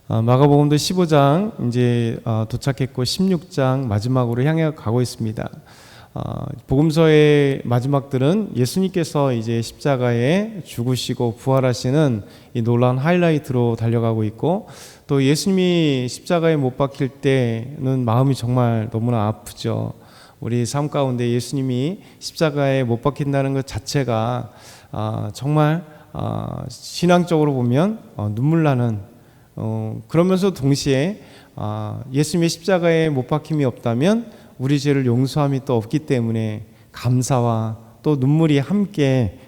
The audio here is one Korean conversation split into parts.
마가복음도 15장 이제 도착했고 16장 마지막으로 향해 가고 있습니다. 복음서의 마지막들은 예수님께서 이제 십자가에 죽으시고 부활하시는 이 놀라운 하이라이트로 달려가고 있고, 또 예수님이 십자가에 못 박힐 때는 마음이 정말 너무나 아프죠. 우리 삶 가운데 예수님이 십자가에 못 박힌다는 것 자체가 정말 신앙적으로 보면 눈물 나는, 그러면서 동시에 예수님의 십자가에 못 박힘이 없다면 우리 죄를 용서함이 또 없기 때문에 감사와 또 눈물이 함께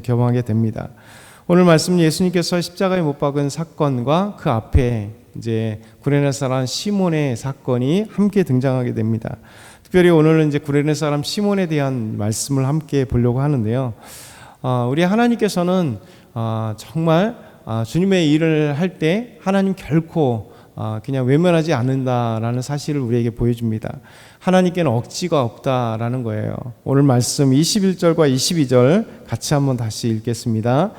겸하게 됩니다. 오늘 말씀 예수님께서 십자가에 못 박은 사건과 그 앞에 이제 구레네 사람 시몬의 사건이 함께 등장하게 됩니다. 특별히 오늘은 이제 구레네 사람 시몬에 대한 말씀을 함께 보려고 하는데요. 우리 하나님께서는 정말 주님의 일을 할 때 하나님 결코 그냥 외면하지 않는다라는 사실을 우리에게 보여줍니다. 하나님께는 억지가 없다라는 거예요. 오늘 말씀 21절과 22절 같이 한번 다시 읽겠습니다.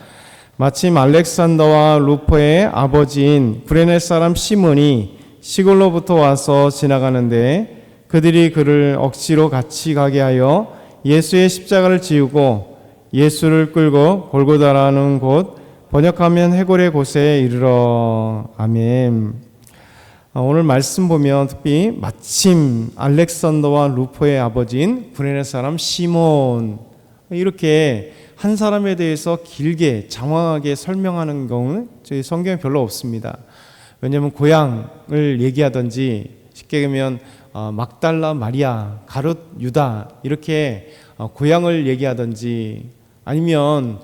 마침 알렉산더와 루포의 아버지인 구레네 사람 시몬이 시골로부터 와서 지나가는데 그들이 그를 억지로 같이 가게 하여 예수의 십자가를 지우고 예수를 끌고 골고다라는 곳, 번역하면 해골의 곳에 이르러. 아멘. 오늘 말씀 보면 특히 마침 알렉산더와 루포의 아버지인 구레네 사람 시몬, 이렇게 한 사람에 대해서 길게 장황하게 설명하는 경우는 저희 성경에 별로 없습니다. 왜냐하면 고향을 얘기하든지, 쉽게 보면 막달라 마리아, 가룟 유다, 이렇게 고향을 얘기하든지, 아니면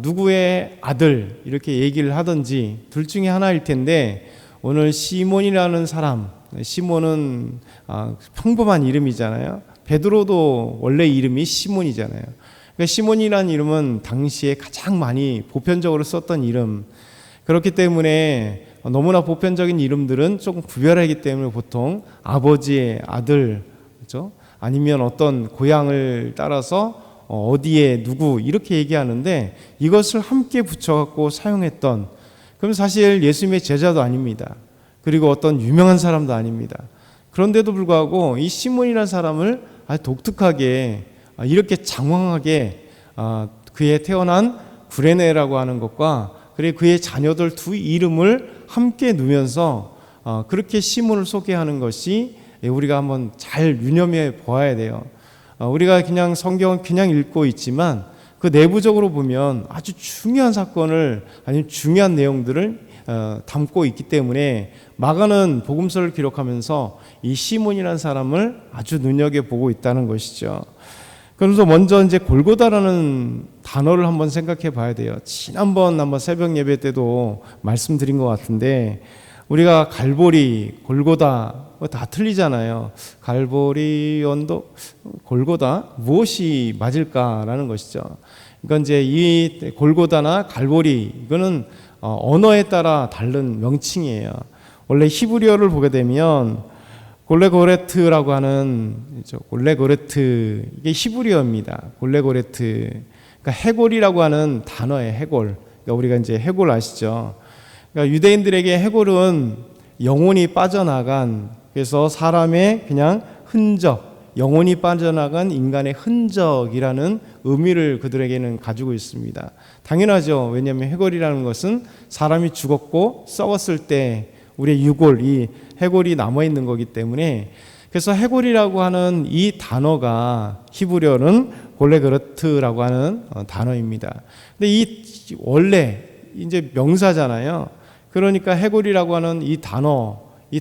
누구의 아들 이렇게 얘기를 하든지 둘 중에 하나일 텐데, 오늘 시몬이라는 사람, 시몬은 평범한 이름이잖아요. 베드로도 원래 이름이 시몬이잖아요. 그러니까 시몬이라는 이름은 당시에 가장 많이 보편적으로 썼던 이름. 그렇기 때문에 너무나 보편적인 이름들은 조금 구별하기 때문에 보통 아버지의 아들, 그렇죠? 아니면 어떤 고향을 따라서 어디에 누구 이렇게 얘기하는데, 이것을 함께 붙여갖고 사용했던, 그럼 사실 예수님의 제자도 아닙니다. 그리고 어떤 유명한 사람도 아닙니다. 그런데도 불구하고 이 시몬이라는 사람을 아주 독특하게 이렇게 장황하게 그의 태어난 구레네라고 하는 것과 그리고 그의 자녀들 두 이름을 함께 누면서 그렇게 시몬을 소개하는 것이 우리가 한번 잘 유념해 보아야 돼요. 우리가 그냥 성경을 그냥 읽고 있지만 그 내부적으로 보면 아주 중요한 사건을, 아니면 중요한 내용들을 담고 있기 때문에 마가는 복음서를 기록하면서 이 시몬이라는 사람을 아주 눈여겨보고 있다는 것이죠. 그래서 먼저 이제 골고다라는 단어를 한번 생각해 봐야 돼요. 지난번 한번 새벽 예배 때도 말씀드린 것 같은데, 우리가 갈보리, 골고다 다 틀리잖아요. 갈보리, 언덕, 골고다, 무엇이 맞을까라는 것이죠. 그러니까 이제 이 골고다나 갈보리, 이거는 언어에 따라 다른 명칭이에요. 원래 히브리어를 보게 되면 골레고레트라고 하는, 골레고레트, 이게 히브리어입니다. 골레고레트. 그러니까 해골이라고 하는 단어예요. 해골. 그러니까 우리가 이제 해골 아시죠? 그러니까 유대인들에게 해골은 영혼이 빠져나간, 그래서 사람의 그냥 흔적, 영혼이 빠져나간 인간의 흔적이라는 의미를 그들에게는 가지고 있습니다. 당연하죠. 왜냐하면 해골이라는 것은 사람이 죽었고 썩었을 때 우리의 유골, 이 해골이 남아있는 거기 때문에, 그래서 해골이라고 하는 이 단어가 히브리어는 골레그르트라고 하는 단어입니다. 근데 이 원래 이제 명사잖아요. 그러니까 해골이라고 하는 이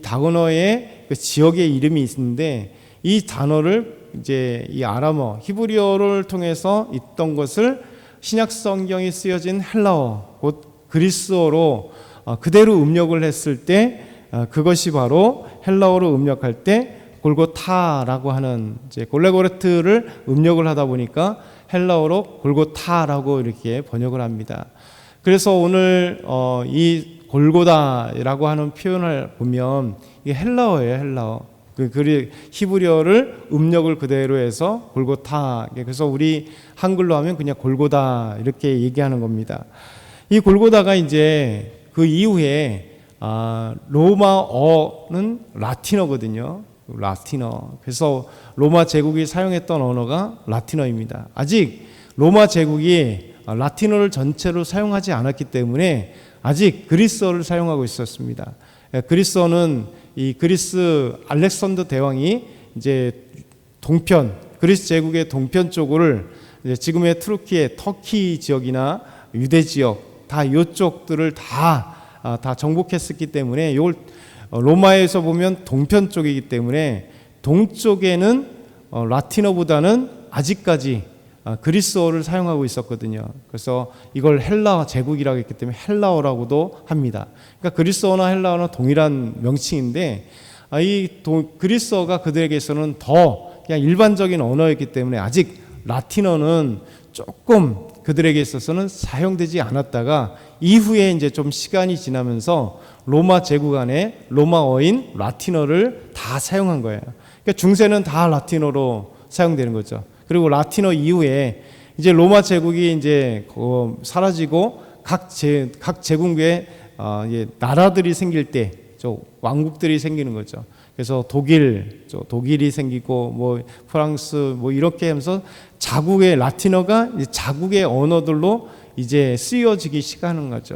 단어의 그 지역의 이름이 있는데, 이 단어를 이제 이 아람어, 히브리어를 통해서 있던 것을 신약 성경이 쓰여진 헬라어, 곧 그리스어로 그대로 음력을 했을 때, 그것이 바로 헬라어로 음력할 때 골고타라고 하는, 이제 골레고레트를 음력을 하다 보니까 헬라어로 골고타라고 이렇게 번역을 합니다. 그래서 오늘 이 골고다라고 하는 표현을 보면 이게 헬라어예요. 헬라어. 그 히브리어를 음력을 그대로 해서 골고타. 그래서 우리 한글로 하면 그냥 골고다 이렇게 얘기하는 겁니다. 이 골고다가 이제 그 이후에 로마어는 라틴어거든요. 라틴어. 그래서 로마 제국이 사용했던 언어가 라틴어입니다. 아직 로마 제국이 라틴어를 전체로 사용하지 않았기 때문에 아직 그리스어를 사용하고 있었습니다. 그리스어는 이 그리스 알렉산더 대왕이 이제 동편, 그리스 제국의 동편 쪽을 지금의 투르키의 터키 지역이나 유대 지역 다 이쪽들을 다 정복했었기 때문에 이걸 로마에서 보면 동편 쪽이기 때문에 동쪽에는 라틴어보다는 아직까지 그리스어를 사용하고 있었거든요. 그래서 이걸 헬라 제국이라고 했기 때문에 헬라어라고도 합니다. 그러니까 그리스어나 헬라어는 동일한 명칭인데 그리스어가 그들에게서는 더 그냥 일반적인 언어였기 때문에 아직 라틴어는 조금 그들에게 있어서는 사용되지 않았다가 이후에 이제 좀 시간이 지나면서 로마 제국 안에 로마어인 라틴어를 다 사용한 거예요. 그러니까 중세는 다 라틴어로 사용되는 거죠. 그리고 라틴어 이후에 이제 로마 제국이 이제 사라지고 각 제국에 나라들이 생길 때 왕국들이 생기는 거죠. 그래서 독일이 생기고 뭐 프랑스 뭐 이렇게 하면서 자국의 라틴어가 자국의 언어들로 이제 쓰여지기 시작하는 거죠.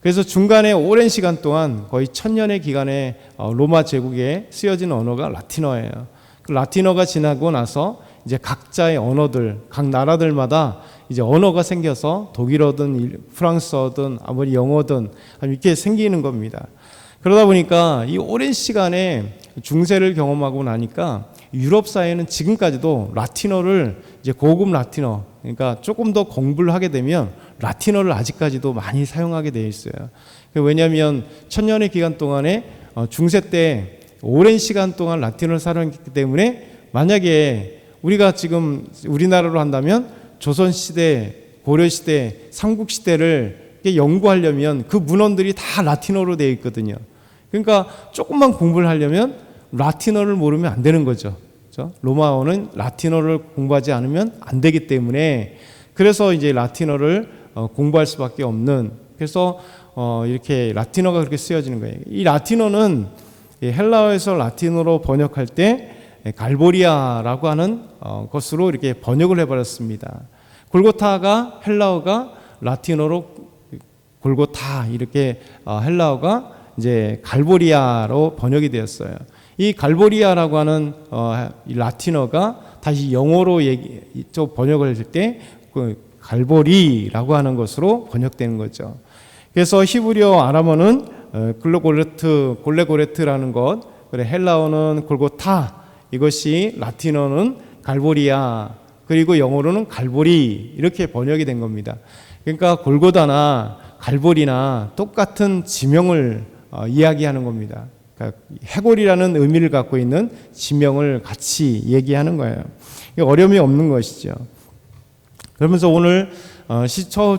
그래서 중간에 오랜 시간 동안 거의 1000년의 기간에 로마 제국에 쓰여진 언어가 라틴어예요. 그 라틴어가 지나고 나서 이제 각자의 언어들, 각 나라들마다 이제 언어가 생겨서 독일어든 프랑스어든 아무리 영어든 이렇게 생기는 겁니다. 그러다 보니까 이 오랜 시간에 중세를 경험하고 나니까 유럽 사회는 지금까지도 라틴어를 이제 고급 라틴어, 그러니까 조금 더 공부를 하게 되면 라틴어를 아직까지도 많이 사용하게 되어 있어요. 왜냐하면 1000년의 기간 동안에 중세 때 오랜 시간 동안 라틴어를 사용했기 때문에 만약에 우리가 지금 우리나라로 한다면 조선시대, 고려시대, 삼국시대를 연구하려면 그 문헌들이 다 라틴어로 되어 있거든요. 그러니까 조금만 공부를 하려면 라틴어를 모르면 안 되는 거죠. 그렇죠? 로마어는 라틴어를 공부하지 않으면 안 되기 때문에 그래서 이제 라틴어를 공부할 수밖에 없는, 그래서 이렇게 라틴어가 그렇게 쓰여지는 거예요. 이 라틴어는 헬라어에서 라틴어로 번역할 때 갈보리아라고 하는 것으로 이렇게 번역을 해버렸습니다. 골고타가 헬라어가 라틴어로 골고타 이렇게 헬라어가 이제 갈보리아로 번역이 되었어요. 이 갈보리아라고 하는 이 라틴어가 다시 영어로 번역을 했을 때 그 갈보리라고 하는 것으로 번역되는 거죠. 그래서 히브리어 아람어는 골레고레트라는 것, 그래 헬라어는 골고타, 이것이 라틴어는 갈보리아, 그리고 영어로는 갈보리 이렇게 번역이 된 겁니다. 그러니까 골고다나 갈보리나 똑같은 지명을 이야기하는 겁니다. 그러니까 해골이라는 의미를 갖고 있는 지명을 같이 얘기하는 거예요. 어려움이 없는 것이죠. 그러면서 오늘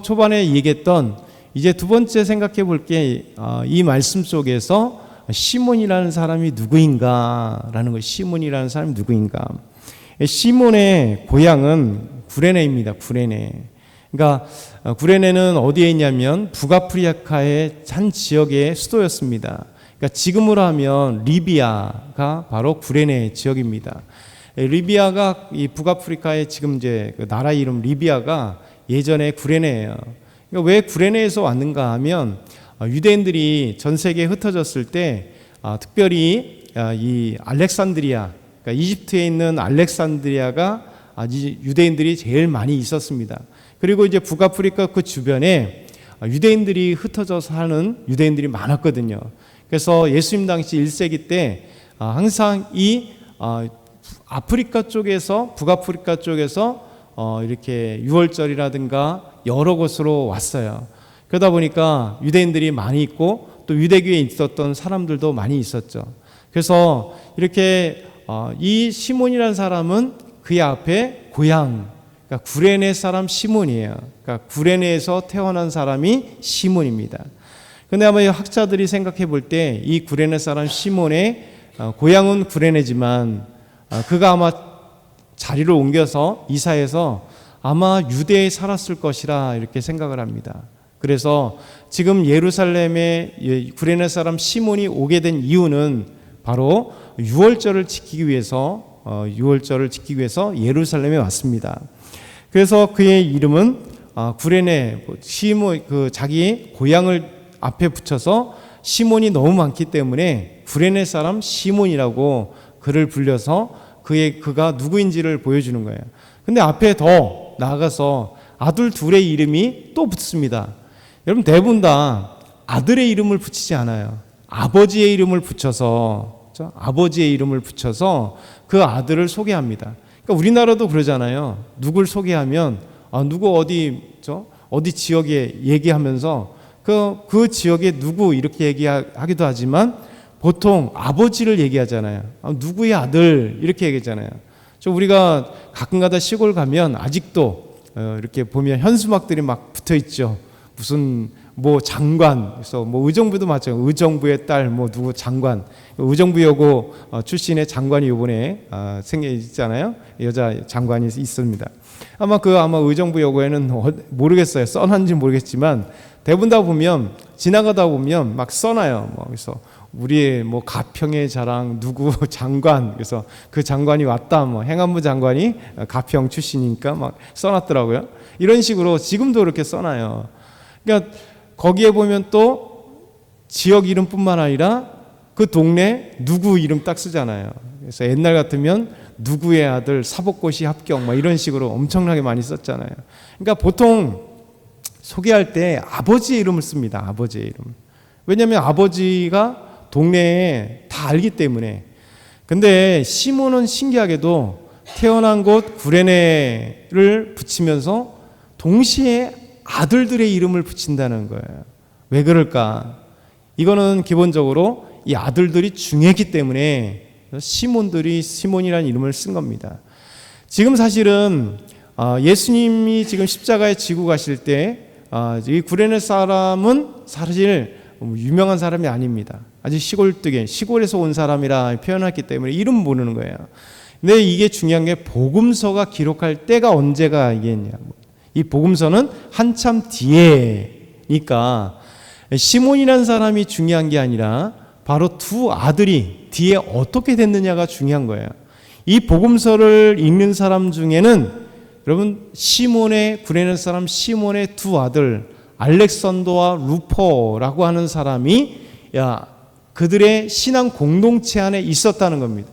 초반에 얘기했던 이제 두 번째 생각해 볼 게 이 말씀 속에서 시몬이라는 사람이 누구인가라는 거. 시몬이라는 사람이 누구인가. 시몬의 고향은 구레네입니다. 구레네. 그러니까 구레네는 어디에 있냐면 북아프리카의 한 지역의 수도였습니다. 그러니까 지금으로 하면 리비아가 바로 구레네 지역입니다. 리비아가 이 북아프리카의 지금 이제 그 나라 이름 리비아가 예전에 구레네예요. 그러니까 왜 구레네에서 왔는가 하면 유대인들이 전 세계에 흩어졌을 때 특별히 이 알렉산드리아, 그러니까 이집트에 있는 알렉산드리아가 유대인들이 제일 많이 있었습니다. 그리고 이제 북아프리카 그 주변에 유대인들이 흩어져서 사는 유대인들이 많았거든요. 그래서 예수님 당시 1세기 때 항상 이 아프리카 쪽에서, 북아프리카 쪽에서 이렇게 유월절이라든가 여러 곳으로 왔어요. 그러다 보니까 유대인들이 많이 있고 또 유대교에 있었던 사람들도 많이 있었죠. 그래서 이렇게 이 시몬이라는 사람은 그의 앞에 고향, 그러니까 구레네 사람 시몬이에요. 그러니까 구레네에서 태어난 사람이 시몬입니다. 그런데 아마 학자들이 생각해 볼 때 이 구레네 사람 시몬의 고향은 구레네지만 그가 아마 자리를 옮겨서 이사해서 아마 유대에 살았을 것이라 이렇게 생각을 합니다. 그래서 지금 예루살렘에 구레네 사람 시몬이 오게 된 이유는 바로 유월절을 지키기 위해서 예루살렘에 왔습니다. 그래서 그의 이름은 구레네 시몬, 자기 고향을 앞에 붙여서 시몬이 너무 많기 때문에 구레네 사람 시몬이라고 그를 불려서 그가 누구인지를 보여주는 거예요. 근데 앞에 더 나아가서 아들 둘의 이름이 또 붙습니다. 여러분, 대부분 다 아들의 이름을 붙이지 않아요. 아버지의 이름을 붙여서 그 아들을 소개합니다. 그러니까 우리나라도 그러잖아요. 누굴 소개하면 누구 어디 지역에 얘기하면서 그 지역에 누구 이렇게 얘기하기도 하지만 보통 아버지를 얘기하잖아요. 누구의 아들 이렇게 얘기하잖아요. 우리가 가끔가다 시골 가면 아직도 이렇게 보면 현수막들이 막 붙어 있죠. 무슨 장관, 그래서 의정부도 마찬가지고 의정부의 딸 누구 장관, 의정부여고 출신의 장관이 이번에 생기잖아요. 여자 장관이 있습니다. 아마 의정부여고에는 모르겠어요. 써놨는지 모르겠지만 대부분 다 보면 지나가다 보면 막 써놔요. 그래서 우리의 가평의 자랑 누구 장관, 그래서 그 장관이 왔다, 행안부 장관이 가평 출신이니까 막 써놨더라고요. 이런 식으로 지금도 그렇게 써놔요. 그러니까 거기에 보면 또 지역 이름뿐만 아니라 그 동네 누구 이름 딱 쓰잖아요. 그래서 옛날 같으면 누구의 아들 사법고시 합격 이런 식으로 엄청나게 많이 썼잖아요. 그러니까 보통 소개할 때 아버지의 이름을 씁니다. 아버지의 이름. 왜냐하면 아버지가 동네에 다 알기 때문에. 근데 시몬은 신기하게도 태어난 곳 구레네를 붙이면서 동시에 아들들의 이름을 붙인다는 거예요. 왜 그럴까? 이거는 기본적으로 이 아들들이 중요했기 때문에 시몬이라는 이름을 쓴 겁니다. 지금 사실은 예수님이 지금 십자가에 지고 가실 때 이 구레네 사람은 사실 유명한 사람이 아닙니다. 아주 시골에서 온 사람이라 표현했기 때문에 이름 모르는 거예요. 근데 이게 중요한 게 복음서가 기록할 때가 언제가 이게냐. 이 복음서는 한참 뒤에니까 시몬이라는 사람이 중요한 게 아니라 바로 두 아들이 뒤에 어떻게 됐느냐가 중요한 거예요. 이 복음서를 읽는 사람 중에는 여러분 구레네 사람 시몬의 두 아들 알렉산더와 루포라고 하는 사람이 그들의 신앙 공동체 안에 있었다는 겁니다.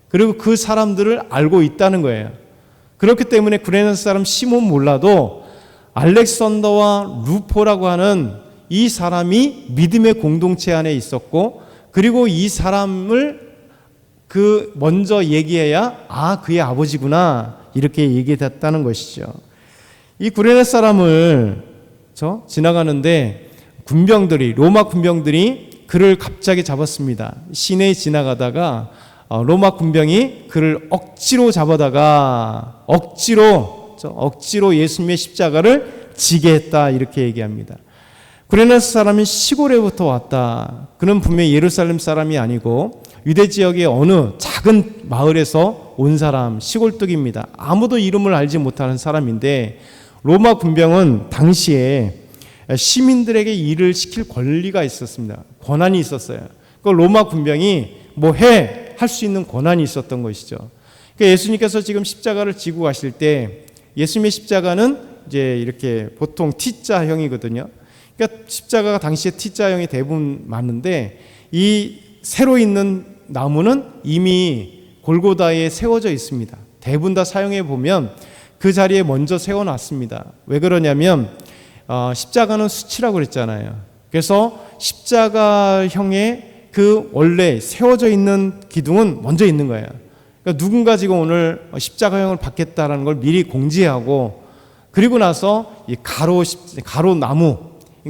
그리고 그 사람들을 알고 있다는 거예요. 그렇기 때문에 구레네 사람 시몬 몰라도 알렉산더와 루포라고 하는 이 사람이 믿음의 공동체 안에 있었고, 그리고 이 사람을 먼저 얘기해야 그의 아버지구나 이렇게 얘기됐다는 것이죠. 이 구레네 사람을 지나가는데 로마 군병들이 그를 갑자기 잡았습니다. 시내에 지나가다가 로마 군병이 그를 억지로 잡아다가 억지로 예수님의 십자가를 지게 했다 이렇게 얘기합니다. 구레네 사람이 시골에부터 왔다. 그는 분명히 예루살렘 사람이 아니고 유대 지역의 어느 작은 마을에서 온 사람, 시골뚝입니다. 아무도 이름을 알지 못하는 사람인데 로마 군병은 당시에 시민들에게 일을 시킬 권리가 있었습니다. 권한이 있었어요. 그 로마 군병이 할 수 있는 권한이 있었던 것이죠. 그러니까 예수님께서 지금 십자가를 지고 가실 때 예수님의 십자가는 이제 이렇게 보통 T자형이거든요. 그러니까 십자가가 당시에 T자형이 대부분 많은데 이 새로 있는 나무는 이미 골고다에 세워져 있습니다. 대부분 다 사용해 보면 그 자리에 먼저 세워놨습니다. 왜 그러냐면 십자가는 수치라고 그랬잖아요. 그래서 십자가형의 그 원래 세워져 있는 기둥은 먼저 있는 거예요. 그러니까 누군가 지금 오늘 십자가형을 받겠다라는 걸 미리 공지하고, 그리고 나서 이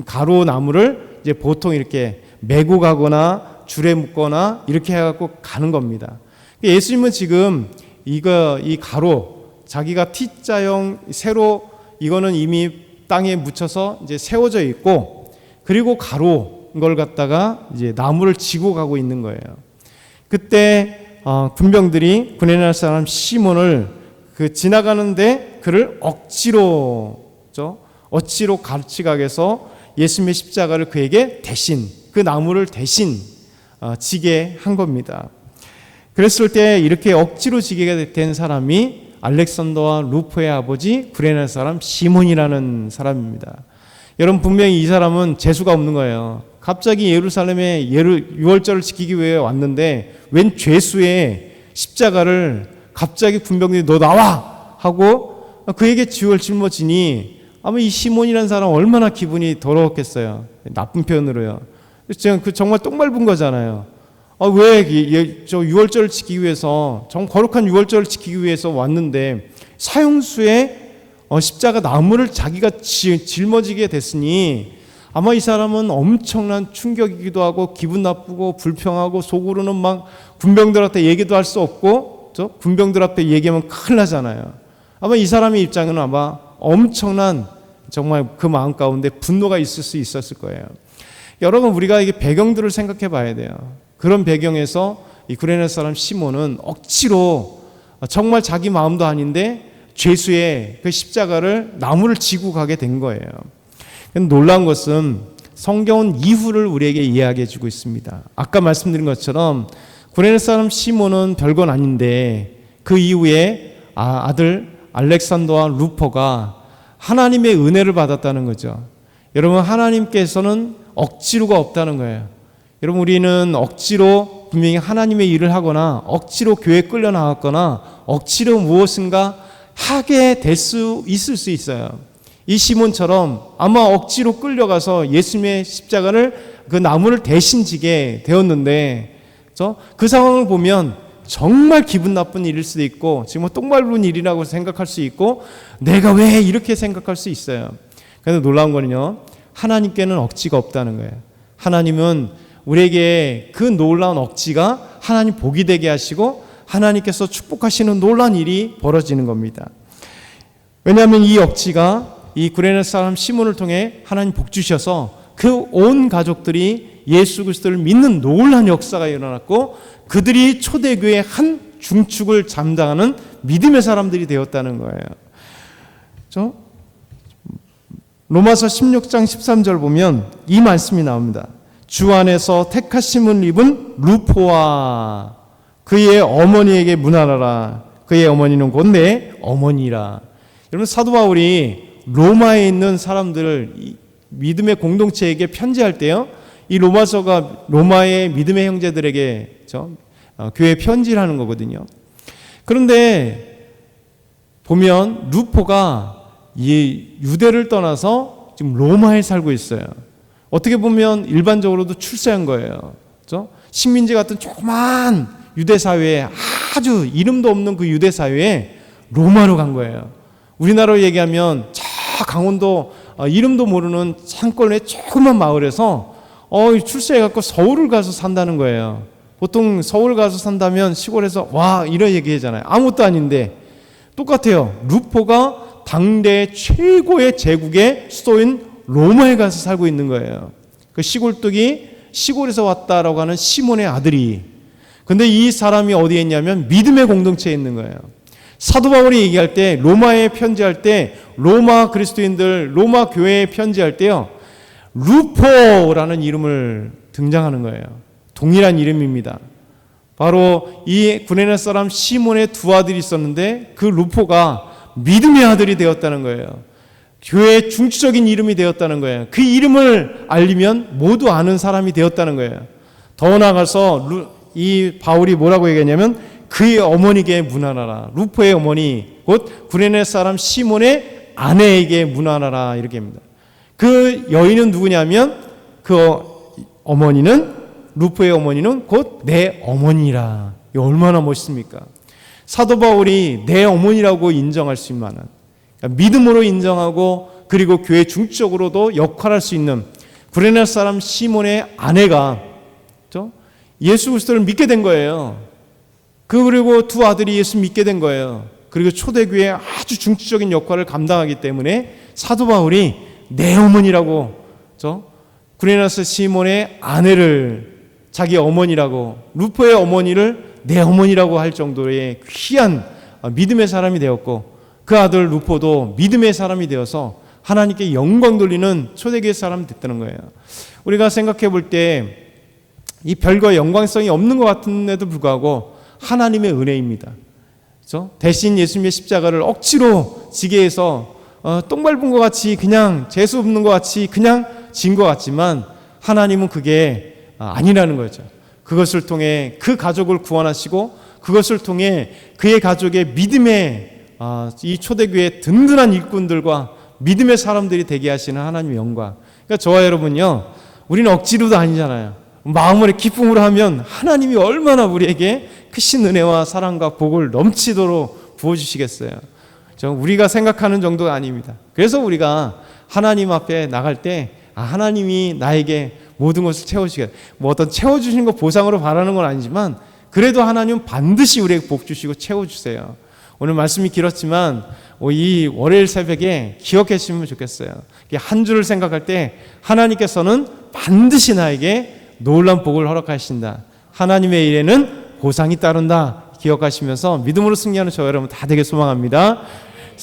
가로나무를 이제 보통 이렇게 메고 가거나 줄에 묶거나 이렇게 해갖고 가는 겁니다. 예수님은 지금 이 자기가 T자형 세로 이거는 이미 땅에 묻혀서 이제 세워져 있고, 그리고 가로 걸 갖다가 이제 나무를 지고 가고 있는 거예요. 그때 군병들이 구레네 사람 시몬을 지나가는데 그를 억지로 같이 가게 해서 예수님의 십자가를 그에게 대신, 그 나무를 대신 지게 한 겁니다. 그랬을 때 이렇게 억지로 지게 된 사람이 알렉산더와 루포의 아버지 구레네 사람 시몬이라는 사람입니다. 여러분, 분명히 이 사람은 재수가 없는 거예요. 갑자기 예루살렘에 유월절을 지키기 위해 왔는데 웬 죄수의 십자가를 갑자기 군병들이 너 나와! 하고 그에게 지옥을 짊어지니 아마 이 시몬이라는 사람 얼마나 기분이 더러웠겠어요. 나쁜 표현으로요. 정말 똥밟은 거잖아요. 왜 저 유월절을 지키기 위해서, 정 거룩한 유월절을 지키기 위해서 왔는데 사형수의 십자가 나무를 자기가 짊어지게 됐으니 아마 이 사람은 엄청난 충격이기도 하고 기분 나쁘고 불평하고 속으로는 막 군병들 앞에 얘기도 할 수 없고 군병들 앞에 얘기하면 큰일 나잖아요. 아마 이 사람의 입장에는 아마 엄청난 정말 그 마음 가운데 분노가 있을 수 있었을 거예요. 여러분, 우리가 이게 배경들을 생각해 봐야 돼요. 그런 배경에서 이 구레네 사람 시몬은 억지로 정말 자기 마음도 아닌데 죄수의 그 십자가를 나무를 지고 가게 된 거예요. 놀라운 것은 성경은 이후를 우리에게 이야기해 주고 있습니다. 아까 말씀드린 것처럼 구레네 사람 시몬은 별건 아닌데 그 이후에 아들 알렉산더와 루포가 하나님의 은혜를 받았다는 거죠. 여러분, 하나님께서는 억지로가 없다는 거예요. 여러분, 우리는 억지로 분명히 하나님의 일을 하거나 억지로 교회에 끌려 나왔거나 억지로 무엇인가 하게 될 수 있을 수 있어요. 이 시몬처럼 아마 억지로 끌려가서 예수님의 십자가를 그 나무를 대신 지게 되었는데 그 상황을 보면 정말 기분 나쁜 일일 수도 있고 지금 똥밟은 일이라고 생각할 수 있고 내가 왜 이렇게 생각할 수 있어요. 그런데 놀라운 거는요, 하나님께는 억지가 없다는 거예요. 하나님은 우리에게 그 놀라운 억지가 하나님 복이 되게 하시고 하나님께서 축복하시는 놀라운 일이 벌어지는 겁니다. 왜냐하면 이 억지가 이 구레네 사람 시몬을 통해 하나님 복 주셔서 그 온 가족들이 예수 그리스도를 믿는 놀라운 역사가 일어났고 그들이 초대교회의 한 중축을 담당하는 믿음의 사람들이 되었다는 거예요. 로마서 16장 13절 보면 이 말씀이 나옵니다. 주 안에서 택하심을 입은 루포와 그의 어머니에게 문안하라. 그의 어머니는 곧 내 어머니라. 여러분, 사도 바울이 로마에 있는 사람들을 믿음의 공동체에게 편지할 때요, 이 로마서가 로마의 믿음의 형제들에게 교회 편지를 하는 거거든요. 그런데 보면 루포가 이 유대를 떠나서 지금 로마에 살고 있어요. 어떻게 보면 일반적으로도 출세한 거예요. 그렇죠? 식민지 같은 조그만 유대 사회에, 아주 이름도 없는 그 유대 사회에 로마로 간 거예요. 우리나라로 얘기하면 저 강원도 이름도 모르는 산골의 조그만 마을에서 출세해갖고 서울을 가서 산다는 거예요. 보통 서울 가서 산다면 시골에서 와 이런 얘기 하잖아요. 아무것도 아닌데 똑같아요. 루포가 당대 최고의 제국의 수도인 로마에 가서 살고 있는 거예요. 그 시골뚝이 시골에서 왔다라고 하는 시몬의 아들이. 근데 이 사람이 어디에 있냐면 믿음의 공동체에 있는 거예요. 사도 바울이 얘기할 때, 로마에 편지할 때, 로마 그리스도인들, 로마 교회에 편지할 때요, 루포라는 이름을 등장하는 거예요. 동일한 이름입니다. 바로 이 구레네 사람 시몬의 두 아들이 있었는데 그 루포가 믿음의 아들이 되었다는 거예요. 교회의 중추적인 이름이 되었다는 거예요. 그 이름을 알리면 모두 아는 사람이 되었다는 거예요. 더 나아가서 이 바울이 뭐라고 얘기했냐면 그의 어머니에게 문안하라. 루포의 어머니 곧 구레네 사람 시몬의 아내에게 문안하라 이렇게 합니다. 그 여인은 누구냐면 그 어머니는 루포의 어머니는 곧 내 어머니라. 이거 얼마나 멋있습니까? 사도 바울이 내 어머니라고 인정할 수 있는 만한, 그러니까 믿음으로 인정하고 그리고 교회 중적으로도 역할할 수 있는 구레네 사람 시몬의 아내가 예수 그리스도를 믿게 된 거예요. 그리고 두 아들이 예수 믿게 된 거예요. 그리고 초대교회의 아주 중추적인 역할을 감당하기 때문에 사도 바울이 내 어머니라고 구레네 시몬의 아내를 자기 어머니라고, 루포의 어머니를 내 어머니라고 할 정도의 귀한 믿음의 사람이 되었고 그 아들 루포도 믿음의 사람이 되어서 하나님께 영광 돌리는 초대교회 사람 됐다는 거예요. 우리가 생각해 볼 때 이 별거 영광성이 없는 것 같은데도 불구하고 하나님의 은혜입니다. 그렇죠? 대신 예수님의 십자가를 억지로 지게 해서 똥 밟은 것 같이 그냥 재수 없는 것 같이 그냥 진 것 같지만 하나님은 그게 아니라는 거죠. 그것을 통해 그 가족을 구원하시고 그것을 통해 그의 가족의 믿음의 이 초대교회 든든한 일꾼들과 믿음의 사람들이 되게 하시는 하나님의 영광. 그러니까 저와 여러분요, 우리는 억지로도 아니잖아요. 마음으로 기쁨으로 하면 하나님이 얼마나 우리에게 크신 은혜와 사랑과 복을 넘치도록 부어주시겠어요. 우리가 생각하는 정도가 아닙니다. 그래서 우리가 하나님 앞에 나갈 때 하나님이 나에게 모든 것을 채워주시겠다. 뭐 어떤 채워주시는 거 보상으로 바라는 건 아니지만 그래도 하나님은 반드시 우리에게 복 주시고 채워주세요. 오늘 말씀이 길었지만 이 월요일 새벽에 기억해 주시면 좋겠어요. 한 주를 생각할 때 하나님께서는 반드시 나에게 놀라운 복을 허락하신다. 하나님의 일에는 보상이 따른다. 기억하시면서 믿음으로 승리하는 저 여러분 다 되게 소망합니다.